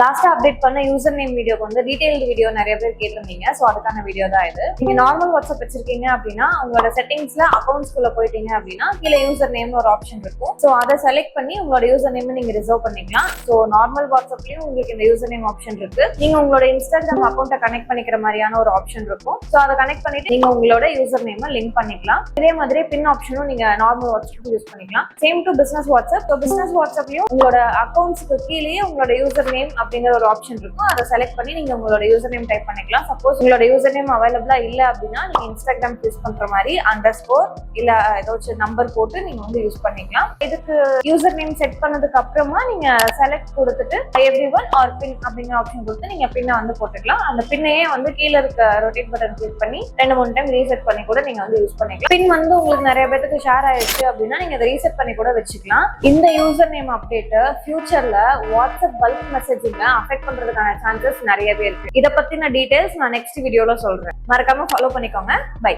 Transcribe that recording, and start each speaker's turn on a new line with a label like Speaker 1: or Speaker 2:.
Speaker 1: லாஸ்டா அப்டேட் பண்ண user name வீடியோக்கு வந்து டீடைல்டு வீடியோ நிறைய பேர் கேட்டிருந்தீங்க. ஸோ அதுக்கான வீடியோ தான் இது. நீங்க நார்மல் வாட்ஸ்அப் வச்சிருக்கீங்க அப்படின்னா உங்களோட செட்டிங்ஸ்ல அக்கௌண்ட்ஸ்குள்ள போயிட்டீங்க அப்படின்னா கீழே யூசர் நேம்னு ஒரு ஆப்ஷன் இருக்கும். ஸோ அதை செலக்ட் பண்ணி உங்களோட யூசர் நேம் நீங்க ரிசர்வ் பண்ணிக்கலாம். ஸோ நார்மல் வாட்ஸ்அப்லயும் உங்களுக்கு இந்த யூசர் நேம் ஆப்ஷன் இருக்கு. நீங்க உங்களோட இன்ஸ்டாகிராம் அக்கௌண்ட்டை கனெக்ட் பண்ணிக்கிற மாதிரியான ஒரு ஆப்ஷன் இருக்கும். ஸோ அதை கனெக்ட் பண்ணிட்டு நீங்க உங்களோட யூசர் நேம் லிங்க் பண்ணிக்கலாம். இதே மாதிரி பின் ஆப்ஷனும் நீங்க நார்மல் வாட்ஸ்அப் யூஸ் பண்ணிக்கலாம். Same to business WhatsApp. So business வாட்ஸ்அப்லயும் உங்களோட அக்கௌண்ட்ஸ்க்கு கீழே உங்களோட யூசர் நேம் அப்படிங்கிற ஒரு ஆப்ஷன் இருக்கும். அதை செலக்ட் பண்ணி நீங்க உங்களோட யூசர் நேம் டைப் பண்ணிக்கலாம். சப்போஸ் உங்களோட யூசர் நேம் அவைலபிளா இல்ல அப்படின்னா நீங்க இன்ஸ்டாகிராம் யூஸ் பண்ற மாதிரி அண்டர்ஸ்கோர் இல்ல ஏதாச்சும் நம்பர் போட்டு நீங்க வந்து யூஸ் பண்ணிக்கலாம். இதுக்கு யூசர் நேம் செட் பண்ணதுக்கு அப்புறமா நீங்க செலக்ட் கொடுத்துட்டு எவ்ரிஒன் ஆர் பின் அப்படிங்கிற ஆப்ஷன் கொடுத்து நீங்க பின்னை வந்து போட்டுக்கலாம். அந்த பின்னையே வந்து கீழே இருக்க ரொட்டேட் பட்டன் கிளிக் பண்ணி 2-3 டைம் ரீசெட் பண்ணி கூட நீங்க வந்து யூஸ் பண்ணிக்கலாம். பின் வந்து உங்களுக்கு நிறைய பேருக்கு ஷேர் ஆயிடுச்சு அப்படின்னா நீங்க அதை ரீசெட் பண்ணி கூட வச்சுக்கலாம். இந்த யூசர் நேம் அப்டேட் ஃபியூச்சர்ல வாட்ஸ்அப் பல்க் மெசேஜிங்க அஃபெக்ட் பண்றதுக்கான சான்சஸ் நிறையவே இருக்கு. இதை பத்தின டீடைல்ஸ் நான் நெக்ஸ்ட் வீடியோல சொல்றேன். மறக்காம ஃபாலோ பண்ணிக்கோங்க. பை.